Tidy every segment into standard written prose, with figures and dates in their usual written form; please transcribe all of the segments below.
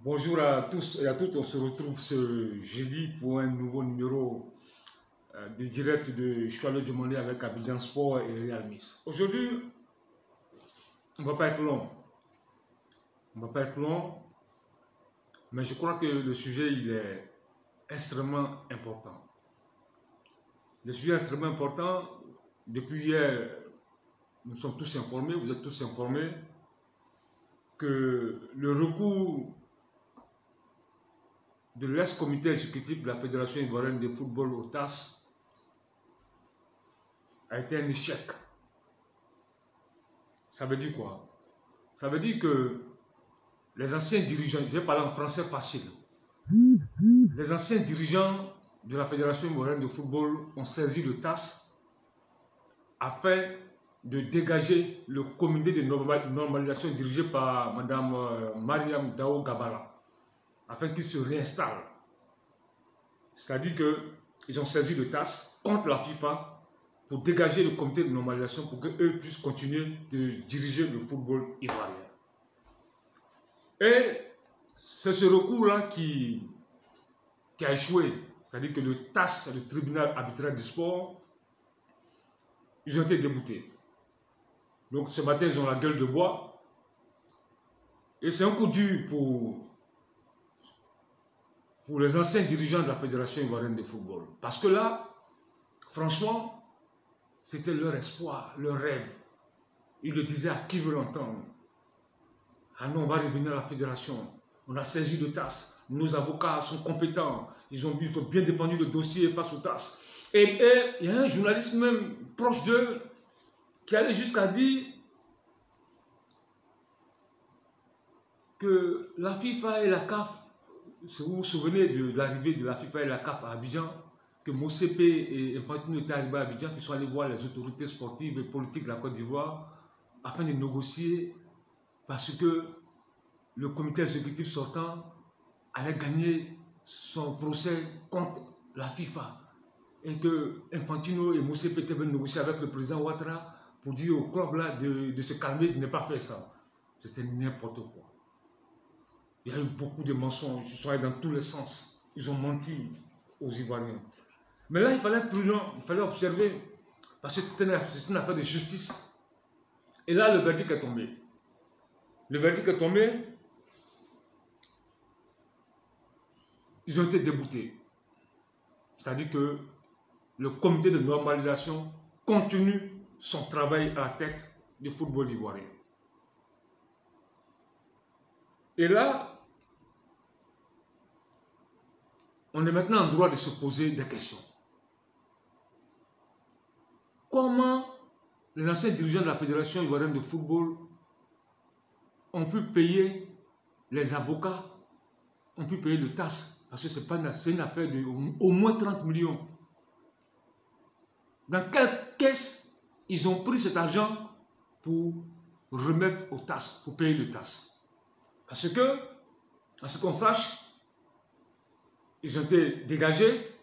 Bonjour à tous et à toutes, on se retrouve ce jeudi pour un nouveau numéro de direct de Choix du Monde avec Abidjan Sport et Real Miss. Aujourd'hui, on ne va pas être long. Mais je crois que le sujet il est extrêmement important. Le sujet est extrêmement important. Depuis hier, nous sommes tous informés, vous êtes tous informés, que le recours de l'ex-comité exécutif de la Fédération ivoirienne de football au TAS a été un échec. Ça veut dire quoi? Ça veut dire que les anciens dirigeants, je vais parler en français facile, les anciens dirigeants de la Fédération ivoirienne de football ont saisi le TAS afin de dégager le comité de normalisation dirigé par Mme Mariam Dao Gabala, afin qu'il se réinstalle. C'est-à-dire qu'ils ont saisi le TAS contre la FIFA pour dégager le comité de normalisation pour qu'eux puissent continuer de diriger le football ivoirien. Et c'est ce recours-là qui a échoué. C'est-à-dire que le TAS, le tribunal arbitraire du sport, ils ont été déboutés. Donc ce matin, ils ont la gueule de bois. Et c'est un coup dur pour les anciens dirigeants de la Fédération ivoirienne de football. Parce que là, franchement, c'était leur espoir, leur rêve. Ils le disaient à qui veut l'entendre. Ah non, on va revenir à la Fédération. On a saisi le TAS. Nos avocats sont compétents. Ils ont bien défendu le dossier face au TAS. Et il y a un journaliste même proche d'eux qui allait jusqu'à dire que la FIFA et la CAF, vous vous souvenez de l'arrivée de la FIFA et la CAF à Abidjan, que Mosepe et Infantino étaient arrivés à Abidjan, qu'ils sont allés voir les autorités sportives et politiques de la Côte d'Ivoire afin de négocier parce que le comité exécutif sortant allait gagner son procès contre la FIFA et que Infantino et Mosepe étaient venus négocier avec le président Ouattara pour dire au club là de se calmer, de ne pas faire ça. C'était n'importe quoi. Il y a eu beaucoup de mensonges, ils sont allés dans tous les sens. Ils ont menti aux Ivoiriens. Mais là, il fallait être prudent, il fallait observer, parce que c'est une affaire de justice. Et là, le verdict est tombé. Le verdict est tombé, ils ont été déboutés. C'est-à-dire que le comité de normalisation continue son travail à la tête du football ivoirien. Et là, on est maintenant en droit de se poser des questions. Comment les anciens dirigeants de la Fédération ivoirienne de football ont pu payer les avocats, ont pu payer le TAS, parce que c'est une affaire de au moins 30 millions. Dans quelle caisse ils ont pris cet argent pour remettre au TAS, pour payer le TAS? Parce que, à ce qu'on sache, ils ont été dégagés,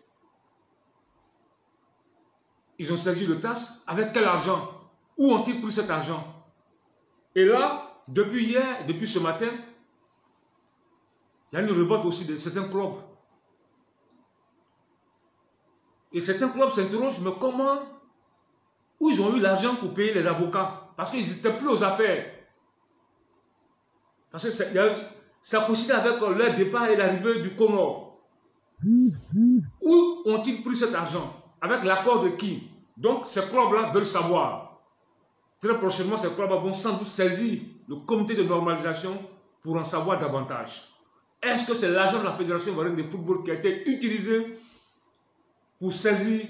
ils ont saisi le TAS, avec quel argent? Où ont-ils pris cet argent? Et là, depuis hier, depuis ce matin, il y a une révolte aussi de certains clubs. Et certains clubs s'interrogent, mais comment? Où ils ont eu l'argent pour payer les avocats? Parce qu'ils n'étaient plus aux affaires. Parce que ça coïncide avec leur départ et l'arrivée du Comore. Où ont-ils pris cet argent? Avec l'accord de qui? Donc ces clubs-là veulent savoir. Très prochainement, ces clubs vont sans doute saisir le comité de normalisation pour en savoir davantage. Est-ce que c'est l'argent de la Fédération ivoirienne de football qui a été utilisé pour saisir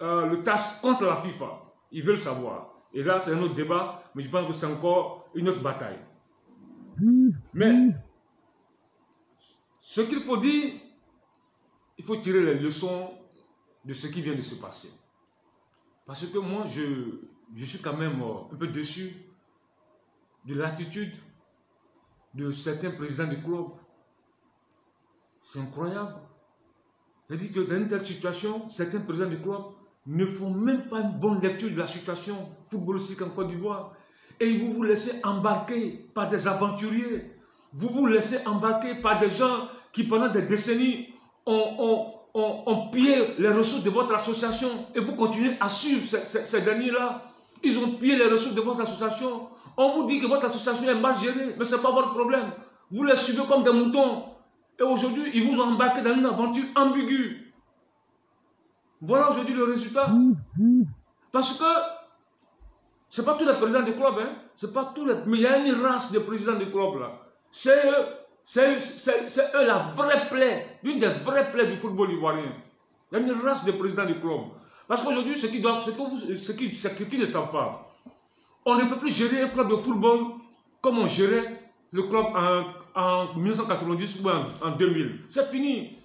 le TAS contre la FIFA? Ils veulent savoir. Et là, c'est un autre débat, mais je pense que c'est encore une autre bataille. Mais ce qu'il faut dire, il faut tirer les leçons de ce qui vient de se passer. Parce que moi, je suis quand même un peu déçu de l'attitude de certains présidents du club. C'est incroyable. C'est-à-dire que dans une telle situation, certains présidents du club ne font même pas une bonne lecture de la situation footballistique en Côte d'Ivoire. Et ils vont vous laisser embarquer par des aventuriers, vous vous laissez embarquer par des gens qui pendant des décennies ont pillé les ressources de votre association et vous continuez à suivre ces derniers-là. Ils ont pillé les ressources de votre association. On vous dit que votre association est mal gérée, mais ce n'est pas votre problème. Vous les suivez comme des moutons. Et aujourd'hui, ils vous ont embarqué dans une aventure ambiguë. Voilà aujourd'hui le résultat. Parce que ce n'est pas tous les présidents du club, hein. C'est pas tous les... Mais il y a une race de présidents du club là. C'est eux la vraie plaie, l'une des vraies plaies du football ivoirien. Il y a une race de présidents du club. Parce qu'aujourd'hui, ce qu'ils ne savent pas, on ne peut plus gérer un club de football comme on gérait le club en 1990 ou en 2000. C'est fini.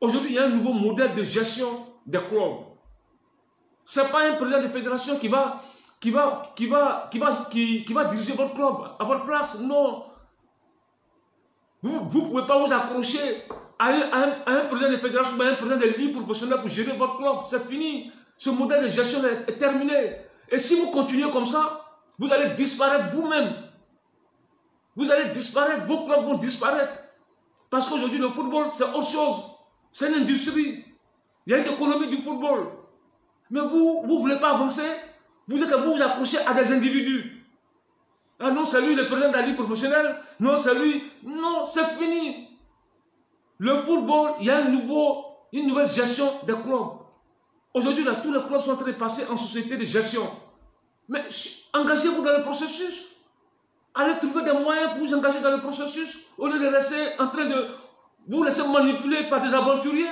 Aujourd'hui, il y a un nouveau modèle de gestion des clubs. Ce n'est pas un président de fédération qui va diriger votre club à votre place. Non. Vous ne pouvez pas vous accrocher à un président de fédération ou à un président de ligue professionnel pour gérer votre club. C'est fini. Ce modèle de gestion est terminé. Et si vous continuez comme ça, vous allez disparaître vous-même. Vous allez disparaître, vos clubs vont disparaître. Parce qu'aujourd'hui, le football, c'est autre chose. C'est une industrie. Il y a une économie du football. Mais vous ne voulez pas avancer. Vous vous accrochez à des individus. Ah non, c'est lui le président de la ligue professionnelle. Non, c'est lui. Non, c'est fini. Le football, il y a une nouvelle gestion des clubs. Aujourd'hui, tous les clubs sont en train de passer en société de gestion. Mais engagez-vous dans le processus. Allez trouver des moyens pour vous engager dans le processus. Au lieu de rester en train de vous laisser manipuler par des aventuriers.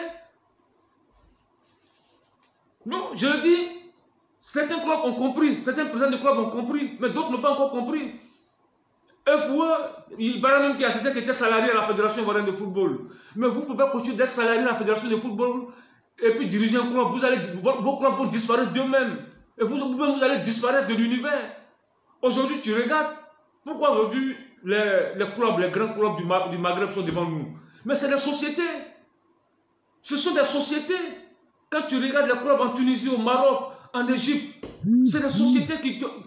Non, je le dis. Certains clubs ont compris, certains présidents de clubs ont compris, mais d'autres n'ont pas encore compris. Et pour eux, il paraît même qu'il y a certains qui étaient salariés à la Fédération ivoirienne de football. Mais vous ne pouvez pas continuer d'être salarié à la Fédération de football et puis diriger un club. Vos clubs vont disparaître d'eux-mêmes. Et vous allez disparaître de l'univers. Aujourd'hui, tu regardes, pourquoi aujourd'hui les clubs, les grands clubs du Maghreb sont devant nous? Mais c'est des sociétés. Ce sont des sociétés. Quand tu regardes les clubs en Tunisie, au Maroc, en Égypte, c'est des sociétés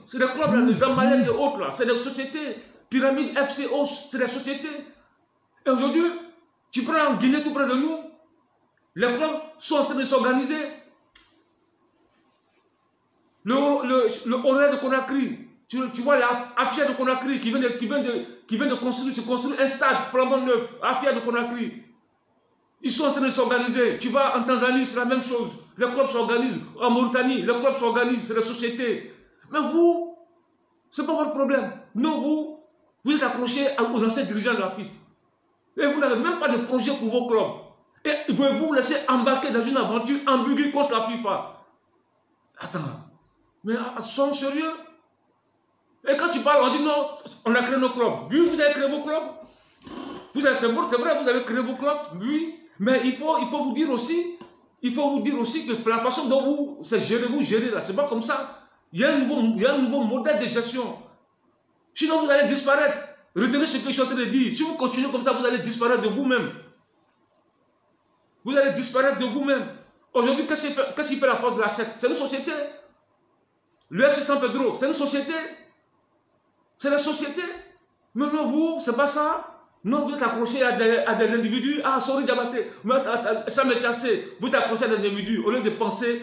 c'est des clubs, là, les Amalek et autres, là, c'est des sociétés. Pyramide, FC, Hoche, c'est des sociétés. Et aujourd'hui, tu prends en Guinée tout près de nous, les clubs sont en train de s'organiser. Le Horaire de Conakry, tu vois l'Afia de Conakry qui vient de construire un stade flambant neuf, Afia de Conakry. Ils sont en train de s'organiser. Tu vas en Tanzanie, c'est la même chose. Les clubs s'organisent. En Mauritanie, les clubs s'organisent, c'est les sociétés. Mais vous, ce n'est pas votre problème. Non, vous êtes accrochés aux anciens dirigeants de la FIFA. Et vous n'avez même pas de projet pour vos clubs. Et vous vous laissez embarquer dans une aventure ambiguë contre la FIFA. Attends, mais soyons sérieux. Et quand tu parles, on dit non, on a créé nos clubs. Oui, vous avez créé vos clubs. C'est vrai, vous avez créé vos clubs, oui. Mais il faut vous dire aussi que la façon dont vous gérez là, c'est pas comme ça. Il y a un nouveau modèle de gestion. Sinon, vous allez disparaître. Retenez ce que je suis en train de dire. Si vous continuez comme ça, vous allez disparaître de vous-même. Vous allez disparaître de vous-même. Aujourd'hui, qu'est-ce qui fait la force de la secte? C'est une société. Le FC San Pedro, c'est une société. C'est la société. Mais non, vous, c'est pas ça. Non, vous êtes accroché à des individus. Ah, sorry Diabaté, ça m'est cassé. Vous êtes accroché à des individus. Au lieu de penser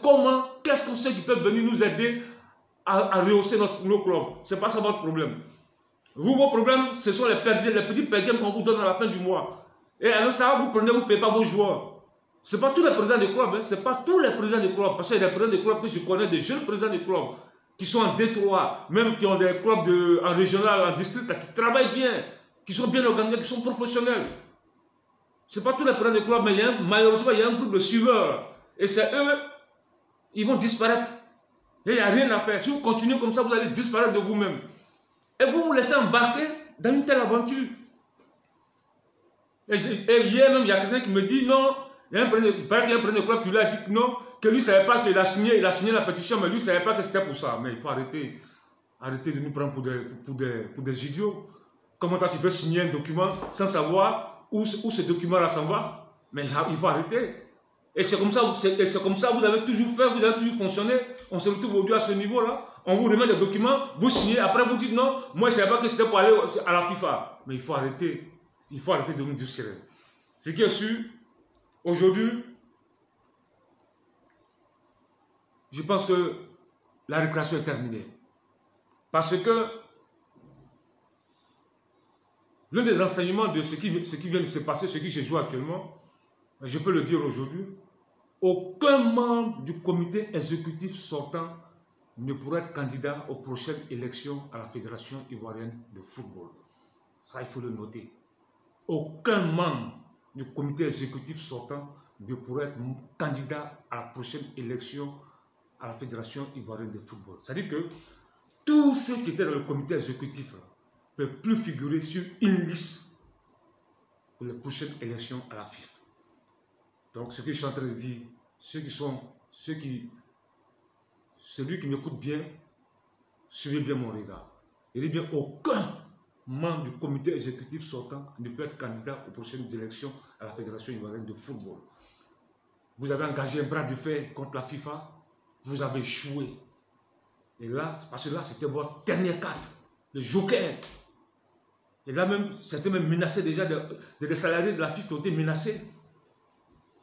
comment, qu'est-ce qu'on sait qui peut venir nous aider à rehausser nos clubs. Ce n'est pas ça votre problème. Vous, vos problèmes, ce sont les petits perdièmes qu'on vous donne à la fin du mois. Et alors ça, vous prenez, vous ne payez pas vos joueurs. Ce n'est pas tous les présidents de clubs. Hein. Ce n'est pas tous les présidents de clubs. Parce qu'il y a des présidents de clubs que je connais, des jeunes présidents de clubs qui sont en D3, même qui ont des clubs en régional, en district, là, qui travaillent bien, qui sont bien organisés, qui sont professionnels. Ce n'est pas tous les présidents de clubs, mais malheureusement, il y a un groupe de suiveurs. Et c'est eux, ils vont disparaître. Et il n'y a rien à faire. Si vous continuez comme ça, vous allez disparaître de vous-même. Et vous vous laissez embarquer dans une telle aventure. Et hier même, il y a quelqu'un qui me dit non, il paraît qu'il y a un président de club qui lui a dit que non, que lui ne savait pas qu'il a signé la pétition, mais lui ne savait pas que c'était pour ça. Mais il faut arrêter de nous prendre pour des idiots. Comment toi tu peux signer un document sans savoir où ce document-là s'en va? Mais il faut arrêter. Et c'est comme ça, vous avez toujours fait, vous avez toujours fonctionné. On se retrouve aujourd'hui à ce niveau-là. On vous remet des documents, vous signez, après vous dites non, moi je ne savais pas que c'était pour aller à la FIFA. Mais il faut arrêter. Il faut arrêter de nous distraire. Ce qui est sûr, aujourd'hui, je pense que la récréation est terminée. Parce que l'un des enseignements de ce qui vient de se passer, ce qui se joue actuellement, je peux le dire aujourd'hui, aucun membre du comité exécutif sortant ne pourra être candidat aux prochaines élections à la Fédération ivoirienne de football. Ça, il faut le noter. Aucun membre du comité exécutif sortant ne pourra être candidat à la prochaine élection à la Fédération ivoirienne de football. C'est-à-dire que tous ceux qui étaient dans le comité exécutif ne peuvent plus figurer sur une liste pour les prochaines élections à la FIFA. Donc, ce que je suis en train de dire, celui qui m'écoute bien, suivez bien mon regard. Il dit bien, aucun membre du comité exécutif sortant ne peut être candidat aux prochaines élections à la Fédération ivoirienne de football. Vous avez engagé un bras de fer contre la FIFA, vous avez échoué. Et là, parce que là, c'était votre dernière carte, le joker. Et là même, c'était même menacé déjà des salariés de la FIFA qui ont été menacés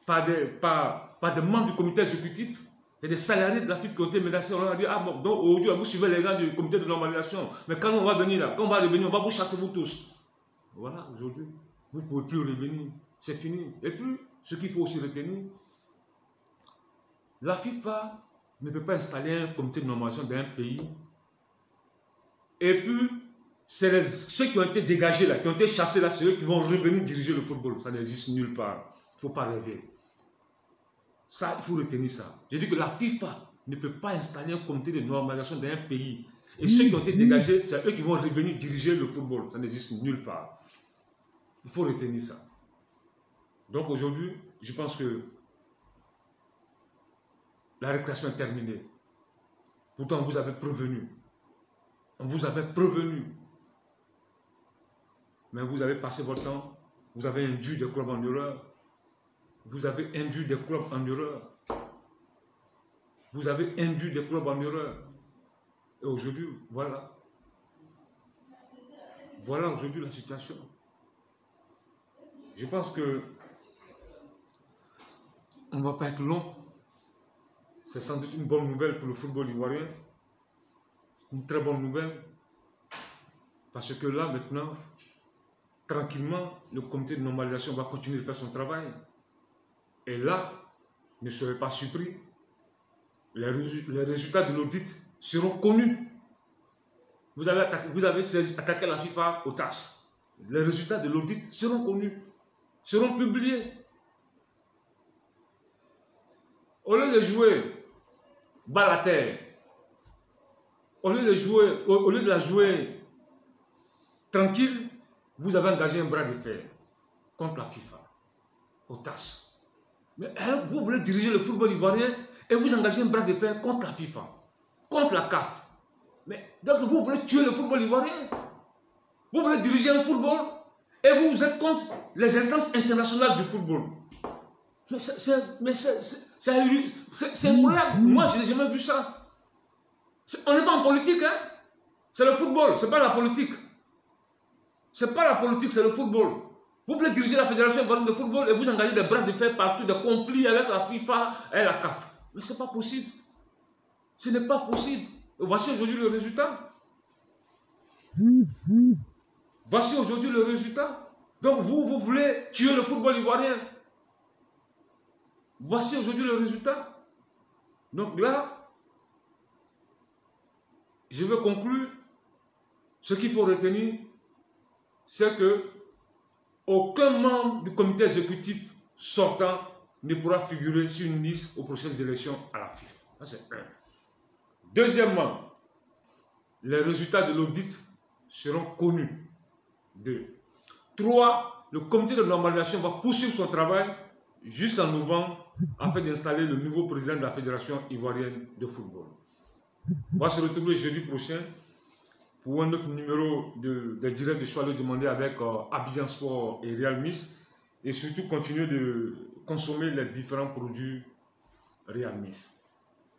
par des membres du comité exécutif. Il y a des salariés de la FIFA qui ont été menacés. On leur a dit, ah bon, donc aujourd'hui, vous suivez les gars du comité de normalisation. Mais quand on va venir là, quand on va revenir, on va vous chasser vous tous. Voilà, aujourd'hui, vous ne pouvez plus revenir. C'est fini. Et puis, ce qu'il faut aussi retenir, la FIFA ne peut pas installer un comité de normalisation dans un pays. Et puis, c'est ceux qui ont été dégagés là, qui ont été chassés là, c'est eux qui vont revenir diriger le football. Ça n'existe nulle part. Il ne faut pas rêver. Ça, il faut retenir ça. J'ai dit que la FIFA ne peut pas installer un comité de normalisation dans un pays. Et ceux qui ont été dégagés, c'est eux qui vont revenir diriger le football. Ça n'existe nulle part. Il faut retenir ça. Donc aujourd'hui, je pense que la récréation est terminée. Pourtant, on vous avait prévenu. On vous avait prévenu. Mais vous avez passé votre temps. Vous avez induit des clubs en erreur. Vous avez induit des clubs en erreur. Vous avez induit des clubs en erreur. Et aujourd'hui, voilà. Voilà aujourd'hui la situation. Je pense que on ne va pas être long. C'est sans doute une bonne nouvelle pour le football ivoirien. Une très bonne nouvelle. Parce que là, maintenant, tranquillement, le comité de normalisation va continuer de faire son travail. Et là, ne soyez pas surpris. Les résultats de l'audit seront connus. Vous avez attaqué la FIFA au TAS. Les résultats de l'audit seront connus, seront publiés. Au lieu de jouer balle à terre, au lieu de la jouer tranquille, vous avez engagé un bras de fer contre la FIFA au TAS. Mais alors, vous voulez diriger le football ivoirien et vous engagez un bras de fer contre la FIFA, contre la CAF. Mais donc vous voulez tuer le football ivoirien. Vous voulez diriger le football et vous êtes contre les instances internationales du football. C'est incroyable. Moi, je n'ai jamais vu ça. On n'est pas en politique, hein. C'est le football, ce n'est pas la politique. Ce n'est pas la politique, c'est le football. Vous voulez diriger la Fédération ivoirienne de football et vous engagez des bras de fer partout, des conflits avec la FIFA et la CAF. Mais ce n'est pas possible. Ce n'est pas possible. Et voici aujourd'hui le résultat. Voici aujourd'hui le résultat. Donc vous voulez tuer le football ivoirien. Voici aujourd'hui le résultat. Donc là, je veux conclure. Ce qu'il faut retenir, c'est que aucun membre du comité exécutif sortant ne pourra figurer sur une liste aux prochaines élections à la FIFA. Ça, c'est un. Deuxièmement, les résultats de l'audit seront connus. 2. 3. Le comité de normalisation va poursuivre son travail jusqu'en novembre afin d'installer le nouveau président de la Fédération ivoirienne de football. On va se retrouver jeudi prochain pour un autre numéro de direct de choix le demander avec Abidjan Sport et Real Miss, et surtout continuer consommer les différents produits Realmis.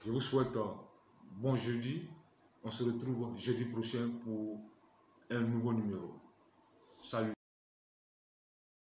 Je vous souhaite bon jeudi. On se retrouve jeudi prochain pour un nouveau numéro. Salut.